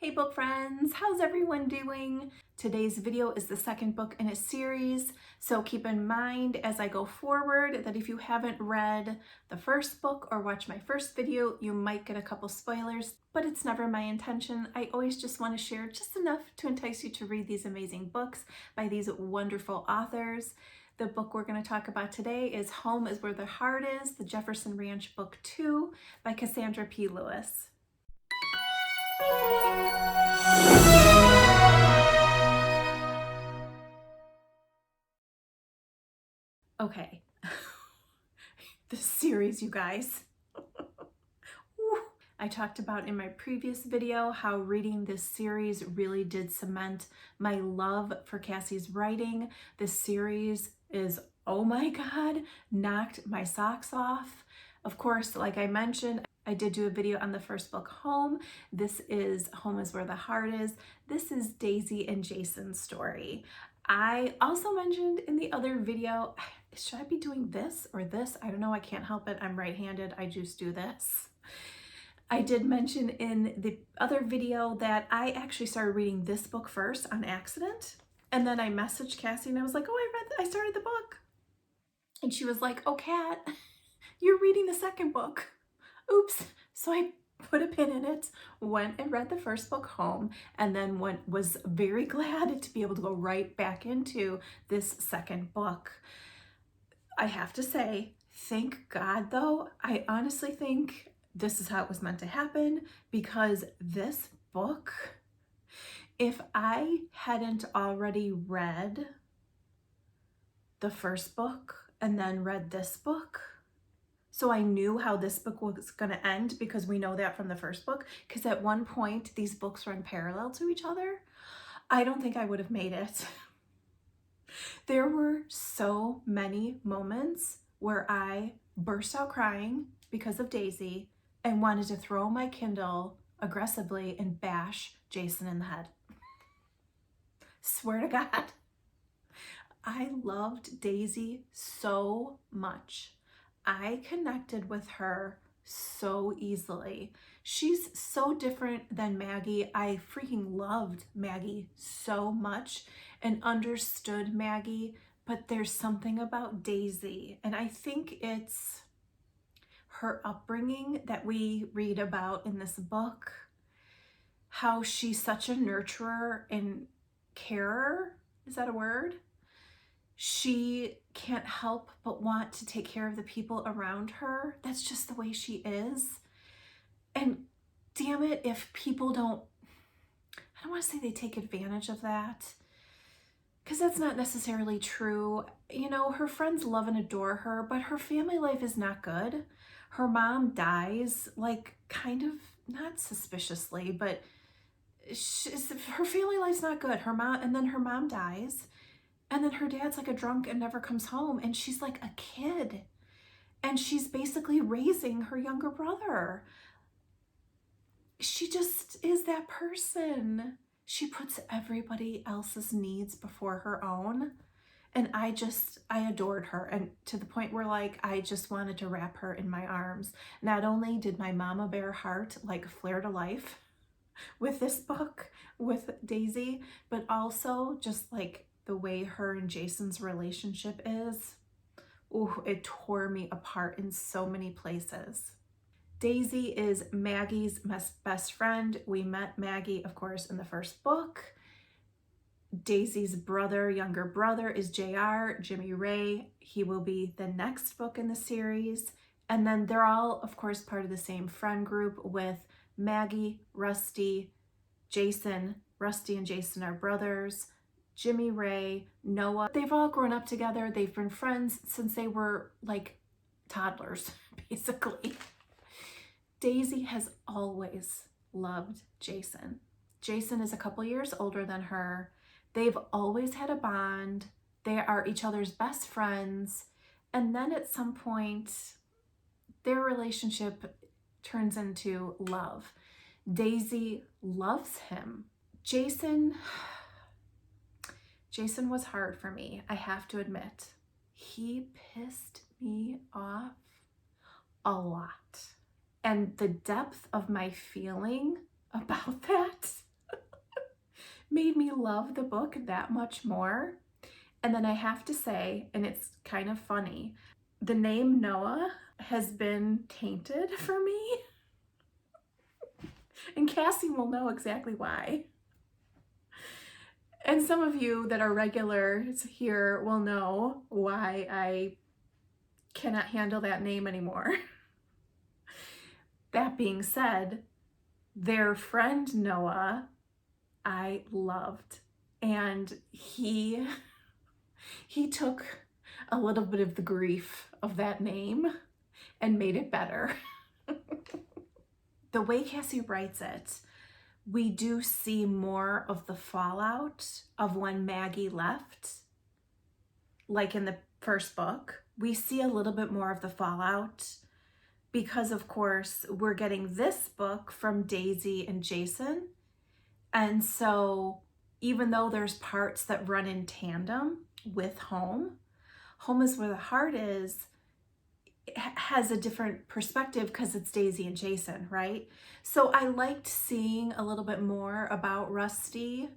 Hey book friends, how's everyone doing? Today's video is the second book in a series, so keep in mind as I go forward that if you haven't read the first book or watched my first video, you might get a couple spoilers, but it's never my intention. I always just want to share just enough to entice you to read these amazing books by these wonderful authors. The book we're going to talk about today is Home is Where the Heart Is, the Jefferson Ranch Book 2 by Cassandra P. Lewis. Okay, this series, you guys. I talked about in my previous video how reading this series really did cement my love for Cassie's writing. This series is, oh my God, knocked my socks off. Of course, like I mentioned, I did do a video on the first book, Home. This is Home is Where the Heart Is. This is Daisy and Jason's story. I also mentioned in the other video, should I be doing this or this? I don't know, I can't help it. I'm right-handed, I just do this. I did mention in the other video that I actually started reading this book first on accident. And then I messaged Cassie and I was like, oh, I started the book. And she was like, oh, Kat, you're reading the second book. Oops. So I put a pin in it, went and read the first book, Home, and then was very glad to be able to go right back into this second book. I have to say, thank God though, I honestly think this is how it was meant to happen, because this book, if I hadn't already read the first book and then read this book, so I knew how this book was going to end, because we know that from the first book, because at one point these books run parallel to each other, I don't think I would have made it. There were so many moments where I burst out crying because of Daisy and wanted to throw my Kindle aggressively and bash Jason in the head. Swear to God. I loved Daisy so much. I connected with her so easily. She's so different than Maggie. I freaking loved Maggie so much and understood Maggie, but there's something about Daisy, and I think it's her upbringing that we read about in this book, how she's such a nurturer and carer. Is that a word? She can't help but want to take care of the people around her. That's just the way she is. And damn it, if people don't, I don't want to say they take advantage of that, because that's not necessarily true. You know, her friends love and adore her, but her family life is not good. Her mom dies, like, kind of, not suspiciously, but her family life's not good. And then her mom dies. And then her dad's like a drunk and never comes home. And she's like a kid. And she's basically raising her younger brother. She just is that person. She puts everybody else's needs before her own. And I adored her. And to the point where, like, I just wanted to wrap her in my arms. Not only did my mama bear heart like flare to life with this book, with Daisy, but also just like the way her and Jason's relationship is. Ooh, it tore me apart in so many places. Daisy is Maggie's best friend. We met Maggie, of course, in the first book. Daisy's younger brother is JR, Jimmy Ray. He will be the next book in the series. And then they're all, of course, part of the same friend group with Maggie, Rusty, Jason. Rusty and Jason are brothers. Jimmy Ray, Noah. They've all grown up together. They've been friends since they were like toddlers, basically. Daisy has always loved Jason. Jason is a couple years older than her. They've always had a bond. They are each other's best friends. And then at some point, their relationship turns into love. Daisy loves him. Jason was hard for me, I have to admit. He pissed me off a lot. And the depth of my feeling about that made me love the book that much more. And then I have to say, and it's kind of funny, the name Noah has been tainted for me. And Cassie will know exactly why. And some of you that are regulars here will know why I cannot handle that name anymore. That being said, their friend Noah, I loved. And he took a little bit of the grief of that name and made it better. The way Cassie writes it, we do see more of the fallout of when Maggie left. Like in the first book, we see a little bit more of the fallout because, of course, we're getting this book from Daisy and Jason. And so even though there's parts that run in tandem with Home, Home is Where the Heart Is, has a different perspective because it's Daisy and Jason, right? So I liked seeing a little bit more about Rusty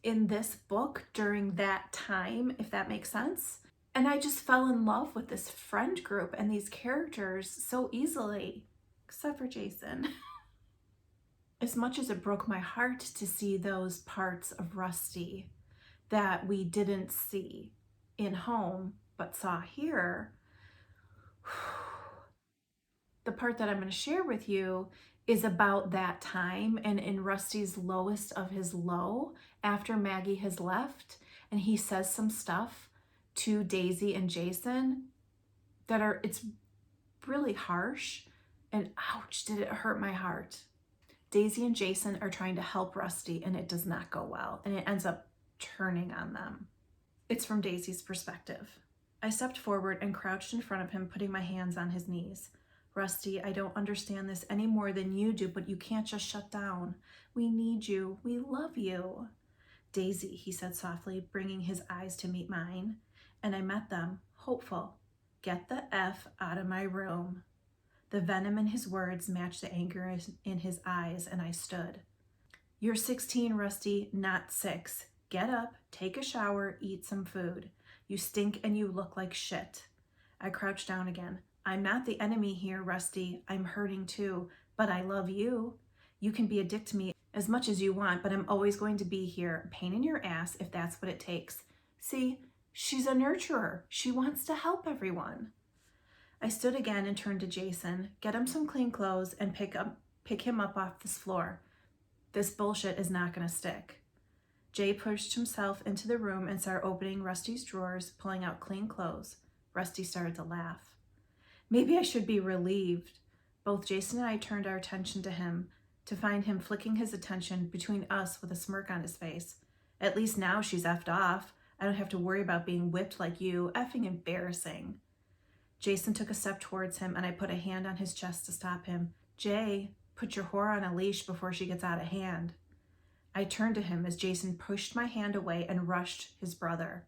in this book during that time, if that makes sense. And I just fell in love with this friend group and these characters so easily, except for Jason. As much as it broke my heart to see those parts of Rusty that we didn't see in Home but saw here, the part that I'm going to share with you is about that time and in Rusty's lowest of his low after Maggie has left, and he says some stuff to Daisy and Jason that it's really harsh, and ouch, did it hurt my heart. Daisy and Jason are trying to help Rusty and it does not go well, and it ends up turning on them. It's from Daisy's perspective. I stepped forward and crouched in front of him, putting my hands on his knees. Rusty, I don't understand this any more than you do, but you can't just shut down. We need you. We love you. Daisy, he said softly, bringing his eyes to meet mine, and I met them, hopeful. Get the F out of my room. The venom in his words matched the anger in his eyes, and I stood. You're 16, Rusty, not 6. Get up, take a shower, eat some food. You stink and you look like shit. I crouched down again. I'm not the enemy here, Rusty. I'm hurting too, but I love you. You can be a dick to me as much as you want, but I'm always going to be here, a pain in your ass if that's what it takes. See, she's a nurturer. She wants to help everyone. I stood again and turned to Jason. Get him some clean clothes and pick him up off this floor. This bullshit is not going to stick. Jay pushed himself into the room and started opening Rusty's drawers, pulling out clean clothes. Rusty started to laugh. Maybe I should be relieved. Both Jason and I turned our attention to him, to find him flicking his attention between us with a smirk on his face. At least now she's effed off. I don't have to worry about being whipped like you. Effing embarrassing. Jason took a step towards him and I put a hand on his chest to stop him. Jay, put your whore on a leash before she gets out of hand. I turned to him as Jason pushed my hand away and rushed his brother.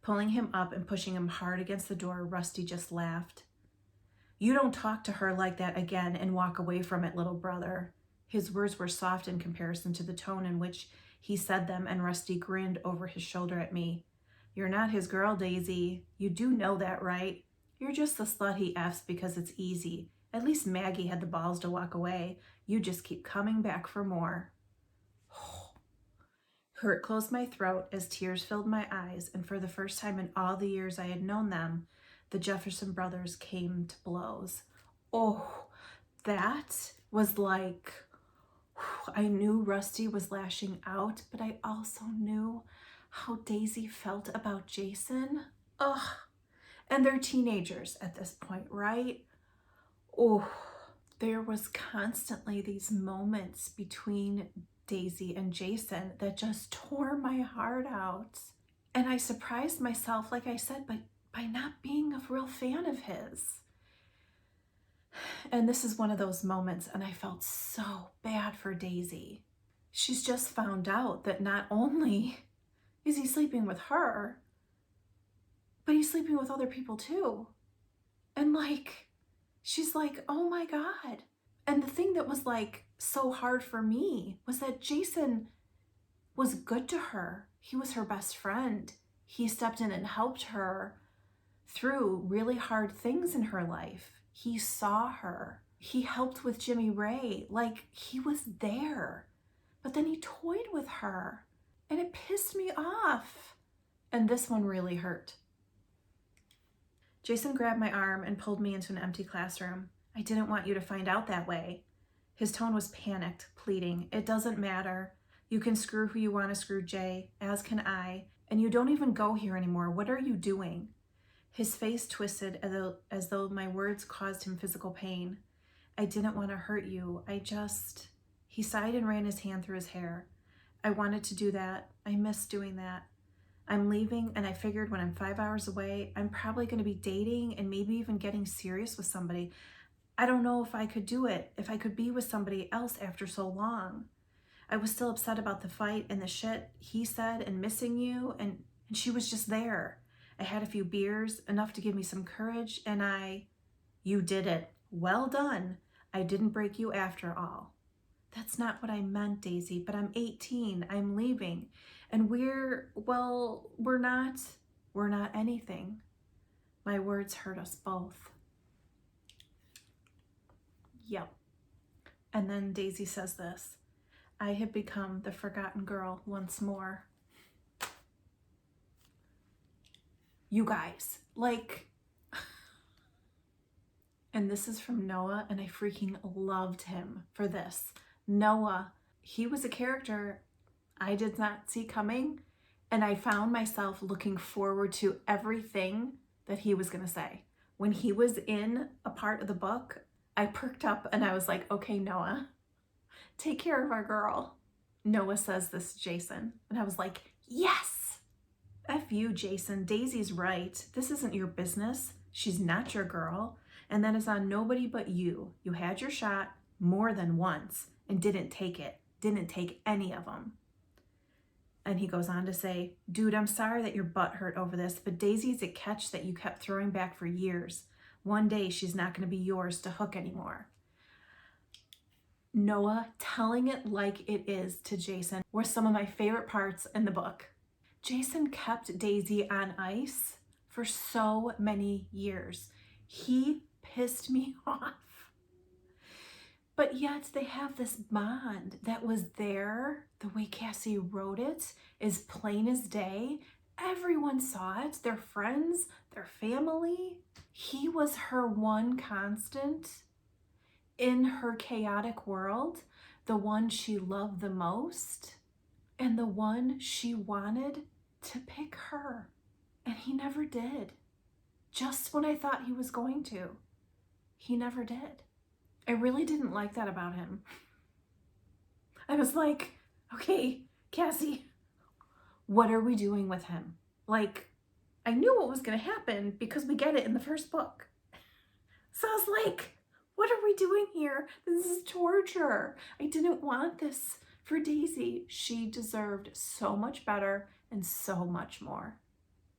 Pulling him up and pushing him hard against the door, Rusty just laughed. You don't talk to her like that again and walk away from it, little brother. His words were soft in comparison to the tone in which he said them, and Rusty grinned over his shoulder at me. You're not his girl, Daisy. You do know that, right? You're just the slut he F's because it's easy. At least Maggie had the balls to walk away. You just keep coming back for more. Hurt closed my throat as tears filled my eyes, and for the first time in all the years I had known them, the Jefferson brothers came to blows. Oh, that was like, I knew Rusty was lashing out, but I also knew how Daisy felt about Jason. Ugh. And they're teenagers at this point, right? Oh, there was constantly these moments between Daisy and Jason that just tore my heart out. And I surprised myself, like I said, by not being a real fan of his. And this is one of those moments, and I felt so bad for Daisy. She's just found out that not only is he sleeping with her, but he's sleeping with other people too. And like, she's like, oh my God. And the thing that was like so hard for me was that Jason was good to her. He was her best friend. He stepped in and helped her through really hard things in her life. He saw her. He helped with Jimmy Ray. Like, he was there. But then he toyed with her, and it pissed me off. And this one really hurt. Jason grabbed my arm and pulled me into an empty classroom. I didn't want you to find out that way. His tone was panicked, pleading. It doesn't matter. You can screw who you want to screw, Jay, as can I. And you don't even go here anymore. What are you doing? His face twisted as though my words caused him physical pain. I didn't want to hurt you. He sighed and ran his hand through his hair. I wanted to do that. I missed doing that. I'm leaving, and I figured when I'm 5 hours away, I'm probably going to be dating and maybe even getting serious with somebody. I don't know if I could do it, if I could be with somebody else after so long. I was still upset about the fight and the shit he said and missing you, and she was just there. I had a few beers, enough to give me some courage, and You did it. Well done. I didn't break you after all. That's not what I meant, Daisy, but I'm 18. I'm leaving. And we're not anything. My words hurt us both. Yep. And then Daisy says this. I had become the forgotten girl once more. You guys, and this is from Noah, and I freaking loved him for this. Noah, he was a character I did not see coming, and I found myself looking forward to everything that he was going to say. When he was in a part of the book, I perked up and I was like, okay, Noah, take care of our girl. Noah says this to Jason, and I was like, yes! F you, Jason. Daisy's right. This isn't your business. She's not your girl, and that is on nobody but you. You had your shot more than once and didn't take it. Didn't take any of them. And he goes on to say, dude, I'm sorry that your butt hurt over this, but Daisy's a catch that you kept throwing back for years. One day she's not going to be yours to hook anymore. Noah telling it like it is to Jason were some of my favorite parts in the book. Jason kept Daisy on ice for so many years. He pissed me off. But yet they have this bond that was there. The way Cassie wrote it is plain as day. Everyone saw it. Their friends, their family. He was her one constant in her chaotic world, the one she loved the most, and the one she wanted to pick her. And he never did. Just when I thought he was going to, he never did. I really didn't like that about him. I was like, okay, Cassie, what are we doing with him? I knew what was going to happen because we get it in the first book. So I was like, what are we doing here? This is torture. I didn't want this for Daisy. She deserved so much better and so much more.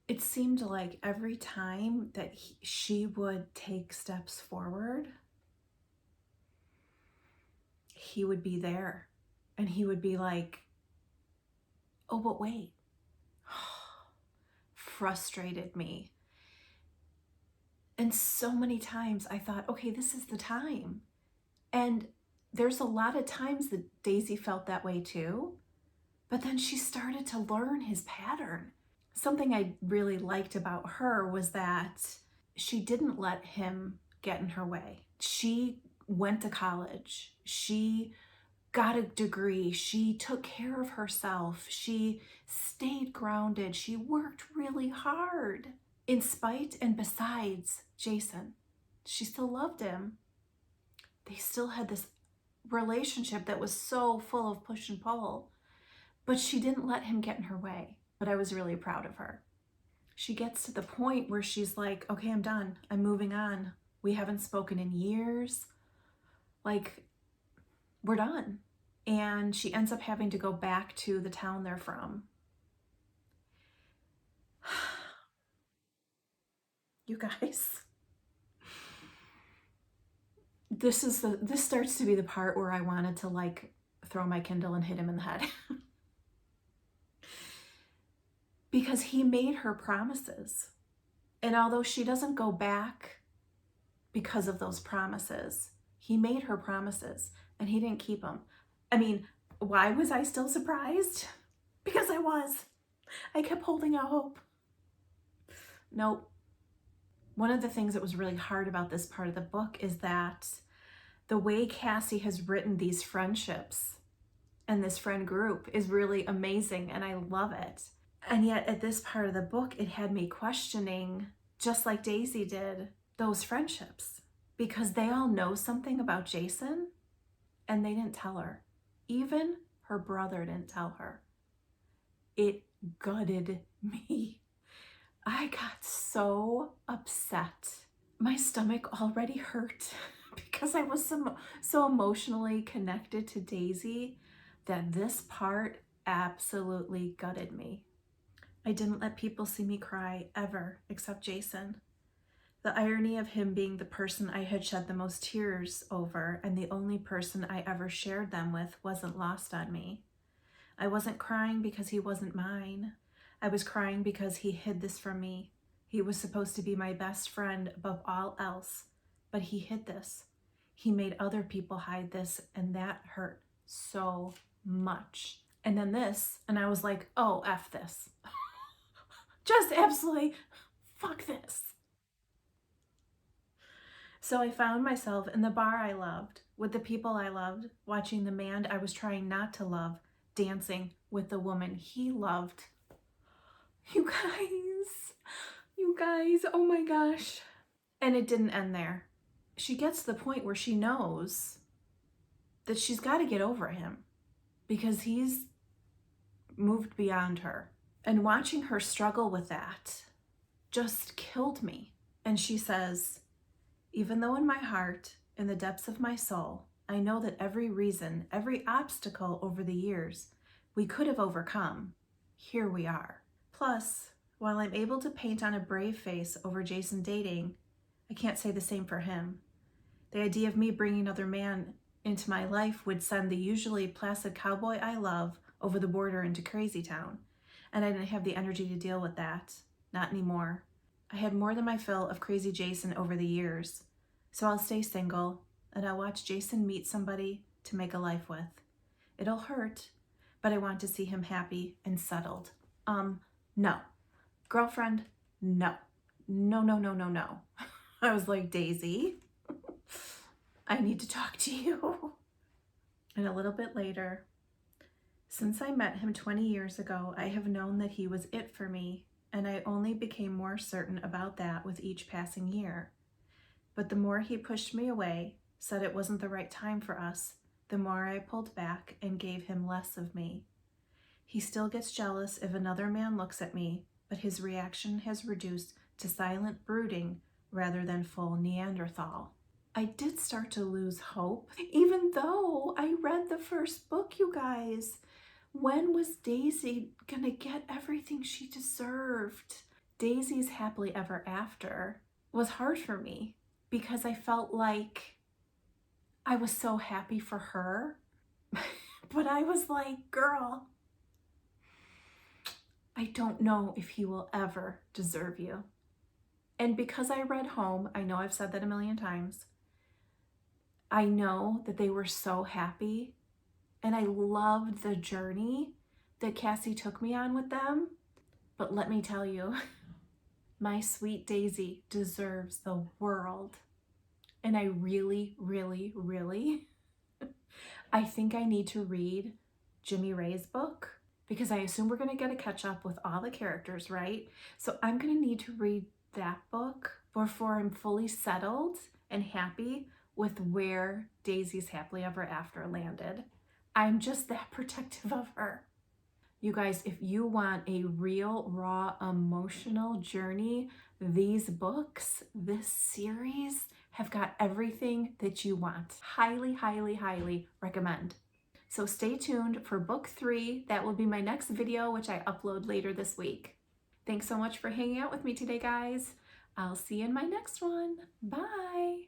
It seemed like every time that she would take steps forward, he would be there and he would be like, oh, but wait. Frustrated me. And so many times I thought, okay, this is the time. And there's a lot of times that Daisy felt that way too. But then she started to learn his pattern. Something I really liked about her was that she didn't let him get in her way. She went to college. She got a degree. She took care of herself. She stayed grounded. She worked really hard. In spite and besides Jason, she still loved him. They still had this relationship that was so full of push and pull, but she didn't let him get in her way. But I was really proud of her. She gets to the point where she's like, okay, I'm done. I'm moving on. We haven't spoken in years. We're done. And she ends up having to go back to the town they're from. You guys, this starts to be the part where I wanted to throw my Kindle and hit him in the head. because he made her promises. And although she doesn't go back because of those promises, he made her promises and he didn't keep them. I mean, why was I still surprised? Because I was. I kept holding out hope. Nope. One of the things that was really hard about this part of the book is that the way Cassie has written these friendships and this friend group is really amazing, and I love it. And yet at this part of the book, it had me questioning, just like Daisy did, those friendships, because they all know something about Jason and they didn't tell her. Even her brother didn't tell her. It gutted me. I got so upset. My stomach already hurt because I was so emotionally connected to Daisy that this part absolutely gutted me. I didn't let people see me cry ever, except Jason. The irony of him being the person I had shed the most tears over and the only person I ever shared them with wasn't lost on me. I wasn't crying because he wasn't mine. I was crying because he hid this from me. He was supposed to be my best friend above all else, but he hid this. He made other people hide this, and that hurt so much. And then this, and I was like, oh, F this. Just absolutely fuck this. So I found myself in the bar I loved, with the people I loved, watching the man I was trying not to love, dancing with the woman he loved. You guys, oh my gosh. And it didn't end there. She gets to the point where she knows that she's got to get over him because he's moved beyond her. And watching her struggle with that just killed me. And she says, even though in my heart, in the depths of my soul, I know that every reason, every obstacle over the years we could have overcome, here we are. Plus, while I'm able to paint on a brave face over Jason dating, I can't say the same for him. The idea of me bringing another man into my life would send the usually placid cowboy I love over the border into crazy town, and I didn't have the energy to deal with that. Not anymore. I had more than my fill of crazy Jason over the years, so I'll stay single, and I'll watch Jason meet somebody to make a life with. It'll hurt, but I want to see him happy and settled. No. Girlfriend, no. No. I was like, Daisy, I need to talk to you. And a little bit later, since I met him 20 years ago, I have known that he was it for me, and I only became more certain about that with each passing year. But the more he pushed me away, said it wasn't the right time for us, the more I pulled back and gave him less of me. He still gets jealous if another man looks at me, but his reaction has reduced to silent brooding rather than full Neanderthal. I did start to lose hope, even though I read the first book, you guys. When was Daisy gonna get everything she deserved? Daisy's happily ever after was hard for me because I felt like I was so happy for her, but I was like, girl, I don't know if he will ever deserve you. And because I read Home, I know I've said that a million times, I know that they were so happy, and I loved the journey that Cassie took me on with them. But let me tell you, my sweet Daisy deserves the world. And I really, I think I need to read Jimmy Ray's book, because I assume we're going to get a catch up with all the characters, right? So I'm going to need to read that book before I'm fully settled and happy with where Daisy's happily ever after landed. I'm just that protective of her. You guys, if you want a real, raw, emotional journey, these books, this series have got everything that you want. Highly recommend. So stay tuned for book 3. That will be my next video, which I upload later this week. Thanks so much for hanging out with me today, guys. I'll see you in my next one. Bye.